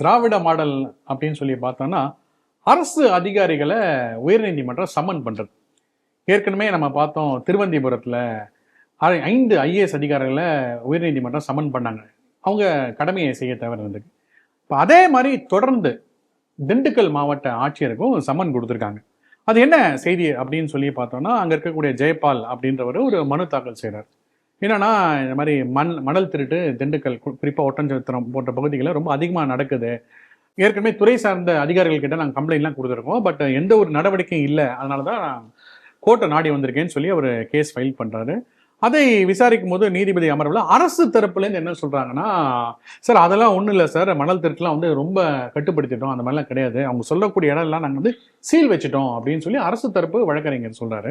திராவிட model அப்படின்னு சொல்லி பார்த்தோம்னா, அரசு அதிகாரிகளை உயர்நீதிமன்றம் சம்மன் பண்றது. ஏற்கனவே நம்ம பார்த்தோம் திருவந்திபுரத்துல 5 ஐஏஎஸ் அதிகாரிகளை உயர்நீதிமன்றம் சம்மன் பண்ணாங்க. அவங்க கடமையை செய்ய தவறுனதுக்கு. இப்போ அதே மாதிரி தொடர்ந்து திண்டுக்கல் மாவட்ட ஆட்சியருக்கும் சம்மன் கொடுத்துருக்காங்க. அது என்ன செய்தி அப்படின்னு சொல்லி பார்த்தோம்னா, அங்க இருக்கக்கூடிய ஜெயபால் அப்படின்றவர் ஒரு மனு தாக்கல் செய்கிறார். என்னன்னா, இந்த மாதிரி மணல் திருட்டு திண்டுக்கல் குறிப்பாக ஒட்டன்சத்திரம் போன்ற பகுதிகளில் ரொம்ப அதிகமாக நடக்குது. ஏற்கனவே துறை சார்ந்த அதிகாரிகள் கிட்ட நாங்கள் கம்ப்ளைண்ட்லாம் கொடுத்துருக்கோம். பட் எந்த ஒரு நடவடிக்கையும் இல்லை. அதனால தான் கோர்ட்டை நாடி வந்திருக்கேன்னு சொல்லி அவர் கேஸ் ஃபைல் பண்ணுறாரு. அதை விசாரிக்கும் போது நீதிபதி அமர்வில் அரசு தரப்புலேருந்து என்ன சொல்கிறாங்கன்னா, சார் அதெல்லாம் ஒன்றும் இல்லை சார், மணல் திருட்டுலாம் வந்து ரொம்ப கட்டுப்படுத்திட்டோம், அந்த மாதிரிலாம் கிடையாது, அவங்க சொல்லக்கூடிய இடம்லாம் நாங்கள் வந்து சீல் வச்சுட்டோம் அப்படின்னு சொல்லி அரசு தரப்பு வழக்கறிஞர் சொல்கிறாரு.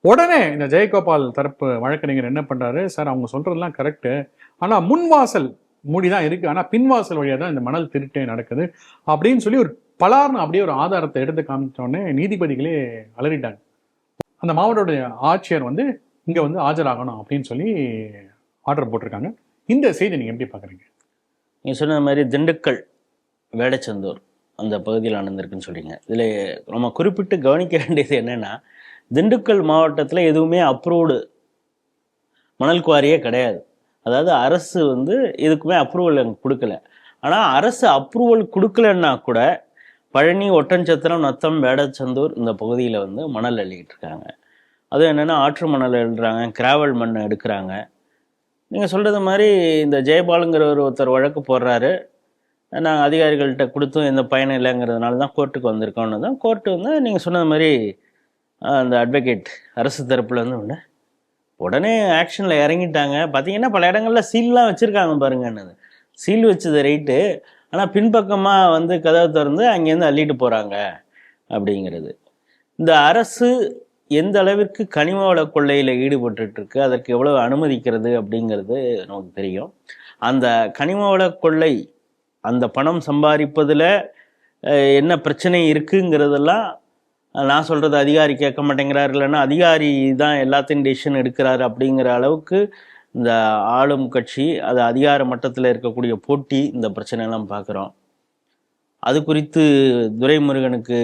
உடனே இந்த ஜெயகோபால் தரப்பு வழக்கறிஞர் என்ன பண்றாரு, சார் அவங்க சொல்றதெல்லாம் கரெக்டு, ஆனா முன்வாசல் மூடிதான் இருக்கு, ஆனா பின்வாசல் வழியா தான் இந்த மணல் திருட்டே நடக்குது அப்படின்னு சொல்லி ஒரு பலார்னு அப்படியே ஒரு ஆதாரத்தை எடுத்து காமிச்சோடனே நீதிபதிகளே அலறிட்டாங்க. அந்த மாவட்டோடைய ஆட்சியர் வந்து இங்க வந்து ஆஜராகணும் அப்படின்னு சொல்லி ஆர்டர் போட்டிருக்காங்க. இந்த செய்தி நீங்க எப்படி பாக்குறீங்க? நீங்க சொன்ன மாதிரி திண்டுக்கல் வேடச்சந்தூர் அந்த பகுதியில் நடந்திருக்குன்னு சொல்றீங்க. இதுல நம்ம குறிப்பிட்டு கவனிக்க வேண்டியது என்னன்னா, திண்டுக்கல் மாவட்டத்தில் எதுவுமே அப்ரூவ்டு மணல் குவாரியே கிடையாது. அதாவது அரசு வந்து இதுக்குமே அப்ரூவல் கொடுக்கல. ஆனால் அரசு அப்ரூவல் கொடுக்கலன்னா கூட பழனி, ஒட்டன்சத்திரம், நத்தம், வேடச்சந்தூர் இந்த பகுதியில் வந்து மணல் அள்ளிக்கிட்டு இருக்காங்க. அதுவும் என்னென்னா ஆற்று மணல் எழுதுறாங்க, கிராவல் மண் எடுக்கிறாங்க. நீங்கள் சொல்கிறது மாதிரி இந்த ஜெயபாலுங்கிற ஒருத்தர் வழக்கு போடுறாரு, நாங்கள் அதிகாரிகள்கிட்ட கொடுத்தும் எந்த பயனும் இல்லைங்கிறதுனால தான் கோர்ட்டுக்கு வந்திருக்கோன்னு தான் கோர்ட்டு வந்து நீங்கள் சொன்னது மாதிரி அந்த அட்வொகேட் அரசு தரப்புல வந்து உடனே ஆக்ஷனில் இறங்கிட்டாங்க. பார்த்தீங்கன்னா பல இடங்களில் சீல்லாம் வச்சுருக்காங்க பாருங்கன்னு. சீல் வச்சது ரைட்டு, ஆனால் பின்பக்கமாக வந்து கதவை திறந்து அங்கேருந்து அள்ளிட்டு போகிறாங்க அப்படிங்கிறது. இந்த அரசு எந்த அளவிற்கு கனிம வள கொள்ளையில் ஈடுபட்டுருக்கு, அதற்கு எவ்வளவு அனுமதிக்கிறது அப்படிங்கிறது நமக்கு தெரியும். அந்த கனிம வள கொள்ளை, அந்த பணம் சம்பாதிப்பதில் என்ன பிரச்சனை இருக்குங்கிறதெல்லாம் நான் சொல்கிறது அதிகாரி கேட்க மாட்டேங்கிறார், இல்லைன்னா அதிகாரி தான் எல்லாத்தையும் டெசிஷன் எடுக்கிறாரு அப்படிங்கிற அளவுக்கு இந்த ஆளும் கட்சி, அது அதிகார மட்டத்தில் இருக்கக்கூடிய போட்டி, இந்த பிரச்சனையெல்லாம் பார்க்குறோம். அது குறித்து துரைமுருகனுக்கு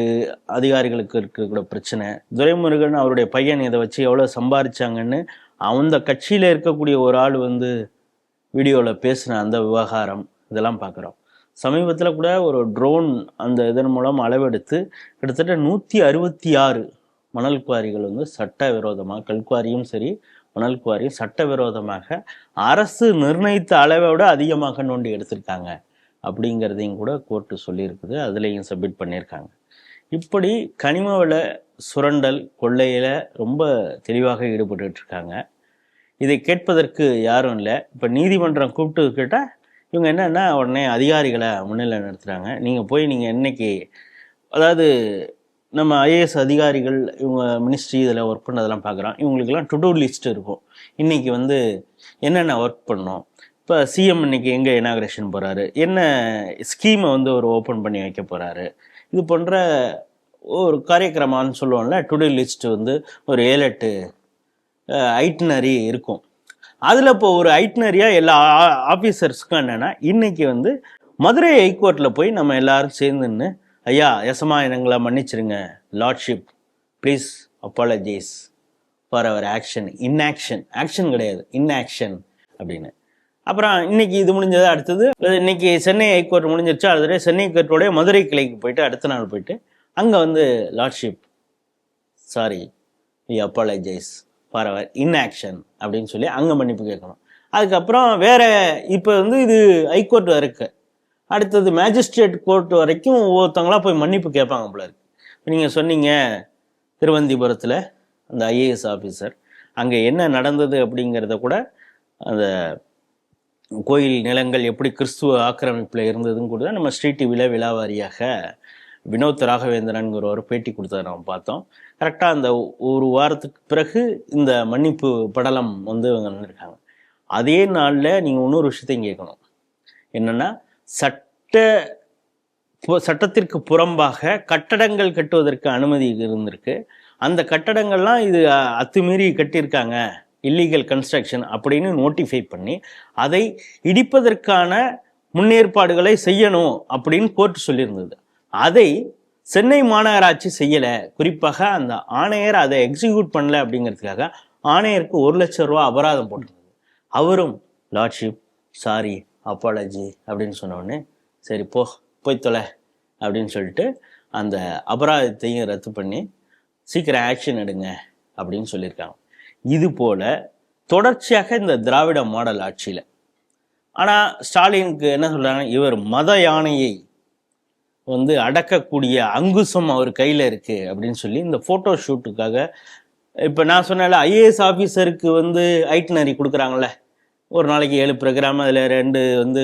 அதிகாரிகளுக்கு இருக்கக்கூடிய பிரச்சனை, துரைமுருகன் அவருடைய பையன் இதை வச்சு எவ்வளோ சம்பாதிச்சாங்கன்னு அந்த கட்சியில் இருக்கக்கூடிய ஒரு ஆள் வந்து வீடியோவில் பேசின அந்த விவகாரம், இதெல்லாம் பார்க்குறோம். சமீபத்தில் கூட ஒரு ட்ரோன் அந்த இதன் மூலம் அளவெடுத்து கிட்டத்தட்ட 166 மணல் குவாரிகள் வந்து சட்டவிரோதமாக, கல்குவாரியும் சரி மணல் குவாரியும் சட்டவிரோதமாக அரசு நிர்ணயித்த அளவை விட அதிகமாக நோண்டி எடுத்திருக்காங்க அப்படிங்கிறதையும் கூட கோர்ட்டு சொல்லியிருக்குது. அதுலேயும் சப்மிட் பண்ணியிருக்காங்க. இப்படி கனிம வள சுரண்டல் கொள்ளையில் ரொம்ப தெளிவாக ஈடுபட்டு இருக்காங்க. இதை கேட்பதற்கு யாரும் இல்லை. இப்போ நீதிமன்றம் கூப்பிட்டு கேட்டால் இவங்க என்னென்னா உடனே அதிகாரிகளை முன்னிலை நிறுத்துகிறாங்க. நீங்கள் போய் நீங்கள் இன்னைக்கு, அதாவது நம்ம ஐஏஎஸ் அதிகாரிகள் இவங்க மினிஸ்ட்ரி இதில் ஒர்க் பண்ணதெல்லாம் பார்க்குறோம். இவங்களுக்கெல்லாம் டு டூ லிஸ்ட் இருக்கும். இன்றைக்கி வந்து என்னென்ன ஒர்க் பண்ணோம், இப்போ சிஎம் இன்னைக்கு எங்கே இனாக்ரேஷன் போகிறாரு, என்ன ஸ்கீமை வந்து ஒரு ஓப்பன் பண்ணி வைக்க போகிறாரு, இது போன்ற ஒரு காரியக்கிரமான்னு சொல்லுவோம்ல, டு டூ லிஸ்ட் வந்து ஒரு 7-8 ஐட்னரி இருக்கும். அதில் இப்போ ஒரு ஐட்னரியாக எல்லா ஆஃபீஸர்ஸுக்கும் என்னென்னா, இன்றைக்கி வந்து மதுரை ஹைகோர்ட்டில் போய் நம்ம எல்லாரும் சேர்ந்துன்னு, ஐயா எசமா எங்களை மன்னிச்சிருங்க, lordship please apologise for our action, action கிடையாது இன்ஆக்ஷன் அப்படின்னு. அப்புறம் இன்னைக்கு இது முடிஞ்சது. அடுத்தது இன்னைக்கு சென்னை ஹைகோர்ட் முடிஞ்சிருச்சு. அதுவே சென்னை ஹைகோர்ட்டோடைய மதுரை கிளைக்கு போயிட்டு அடுத்த நாள் போயிட்டு அங்கே வந்து lordship sorry we apologise for our inaction அப்படின்னு சொல்லி அங்கே மன்னிப்பு கேட்கணும். அதுக்கப்புறம் வேற இப்போ வந்து இது ஹைகோர்ட் இருக்கு, அடுத்தது மேஜிஸ்ட்ரேட் கோர்ட் வரைக்கும் ஒவ்வொருத்தவங்களா போய் மன்னிப்பு கேட்பாங்க போல இருக்கு. நீங்கள் சொன்னீங்க திருவந்திபுரத்தில் அந்த ஐஏஎஸ் ஆஃபீஸர், அங்கே என்ன நடந்தது அப்படிங்கிறத கூட, அந்த கோயில் நிலங்கள் எப்படி கிறிஸ்துவ ஆக்கிரமிப்பில் இருந்ததுன்னு கூட நம்ம ஸ்ரீ டிவியில் விழாவாரியாக வினோத் ராகவேந்திரன்கிற ஒரு பேட்டி கொடுத்ததை நம்ம பார்த்தோம். கரெக்டாக அந்த ஒரு வாரத்துக்கு பிறகு இந்த மன்னிப்பு படலம் வந்து இவங்க வந்திருக்காங்க. அதே நாளில் நீங்கள் இன்னொரு விஷயத்தையும் கேட்கணும். என்னென்னா, சட்டத்திற்கு புறம்பாக கட்டடங்கள் கட்டுவதற்கு அனுமதி இருந்திருக்கு. அந்த கட்டடங்கள்லாம் இது அத்துமீறி கட்டியிருக்காங்க, இல்லீகல் கன்ஸ்ட்ரக்ஷன் அப்படின்னு நோட்டிஃபை பண்ணி அதை இடிப்பதற்கான முன்னேற்பாடுகளை செய்யணும் அப்படின்னு கோர்ட் சொல்லியிருந்தது. அதை சென்னை மாநகராட்சி செய்யலை. குறிப்பாக அந்த ஆணையர் அதை எக்ஸிக்யூட் பண்ணல அப்படிங்கிறதுக்காக ஆணையருக்கு 1 லட்சம் ரூபா அபராதம் போட்டிருந்தது. அவரும் லார்ட்ஷிப் சாரி அப்பாலஜி அப்படின்னு சொன்ன உடனே சரி போய் தொலை அப்படின்னு சொல்லிட்டு அந்த அபராதத்தையும் ரத்து பண்ணி சீக்கிரம் ஆக்ஷன் எடுங்க அப்படின்னு சொல்லியிருக்காங்க. இது போல தொடர்ச்சியாக இந்த திராவிட மாடல் ஆட்சியில். ஆனால் ஸ்டாலினுக்கு என்ன சொல்றாங்க, இவர் மத யானையை அடக்கக்கூடிய அங்குசம் அவர் கையில் இருக்கு அப்படின்னு சொல்லி இந்த ஃபோட்டோ ஷூட்டுக்காக இப்போ நான் சொன்னால ஐஏஎஸ் ஆஃபீஸருக்கு ஐட்னரி கொடுக்குறாங்கல்ல, ஒரு நாளைக்கு 7 ப்ரோக்ராம், அதில் 2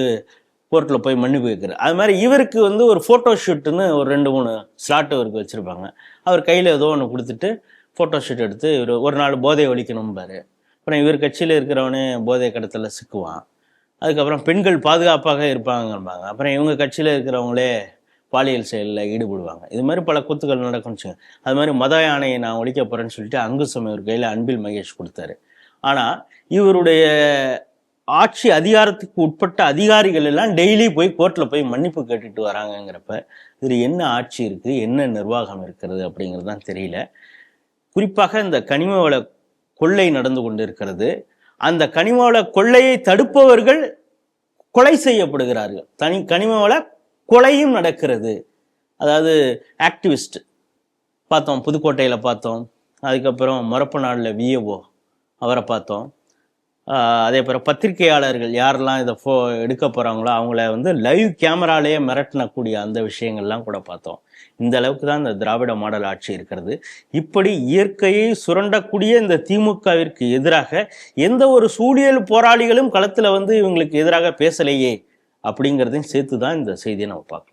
கோர்ட்டில் போய் மன்னிப்பு கேட்குறாரு. அது மாதிரி இவருக்கு ஒரு ஃபோட்டோ ஷூட்டுன்னு ஒரு 2-3 ஸ்லாட் அவருக்கு வச்சுருப்பாங்க. அவர் கையில் ஏதோ ஒன்று கொடுத்துட்டு ஃபோட்டோ ஷூட் எடுத்து இவர் ஒரு நாள் போதை ஒழிக்கணும்பாரு. அப்புறம் இவர் கட்சியில் இருக்கிறவனே போதை கடத்தல சிக்குவான். அதுக்கப்புறம் பெண்கள் பாதுகாப்பாக இருப்பாங்கம்பாங்க. அப்புறம் இவங்க கட்சியில் இருக்கிறவங்களே பாலியல் செயலில் ஈடுபடுவாங்க. இது மாதிரி பல கூத்துக்கள் நடக்கும்னு வச்சுங்க. அது மாதிரி மத யானையை நான் ஒழிக்க போகிறேன்னு சொல்லிட்டு அங்குசம் இவர் கையில் அன்பில் மகேஷ் கொடுத்தாரு. ஆனால் இவருடைய ஆட்சி அதிகாரத்துக்கு உட்பட்ட அதிகாரிகள் எல்லாம் டெய்லி போய் கோர்ட்டில் போய் மன்னிப்பு கேட்டுட்டு வராங்கங்கிறப்ப இதில் என்ன ஆட்சி இருக்குது, என்ன நிர்வாகம் இருக்கிறது அப்படிங்கிறது தான் தெரியல. குறிப்பாக இந்த கனிம வள கொள்ளை நடந்து கொண்டு இருக்கிறது. அந்த கனிம வள கொள்ளையை தடுப்பவர்கள் கொலை செய்யப்படுகிறார்கள். கனிம வள கொலையும் நடக்கிறது. அதாவது ஆக்டிவிஸ்ட் பார்த்தோம், புதுக்கோட்டையில் பார்த்தோம். அதுக்கப்புறம் மொரப்பநாடில் விஏஓ அவரை பார்த்தோம். அதே போல் பத்திரிகையாளர்கள் யாரெல்லாம் இதை எடுக்க போகிறாங்களோ அவங்கள லைவ் கேமராலேயே மிரட்டினக்கூடிய அந்த விஷயங்கள்லாம் கூட பார்த்தோம். இந்த அளவுக்கு தான் இந்த திராவிட மாடல் ஆட்சி இருக்கிறது. இப்படி இயற்கையை சுரண்டக்கூடிய இந்த திமுகவிற்கு எதிராக எந்த ஒரு சூழியல் போராளிகளும் களத்தில் இவங்களுக்கு எதிராக பேசலையே அப்படிங்கிறதையும் சேர்த்து தான் இந்த செய்தியை நம்ம பார்க்கணும்.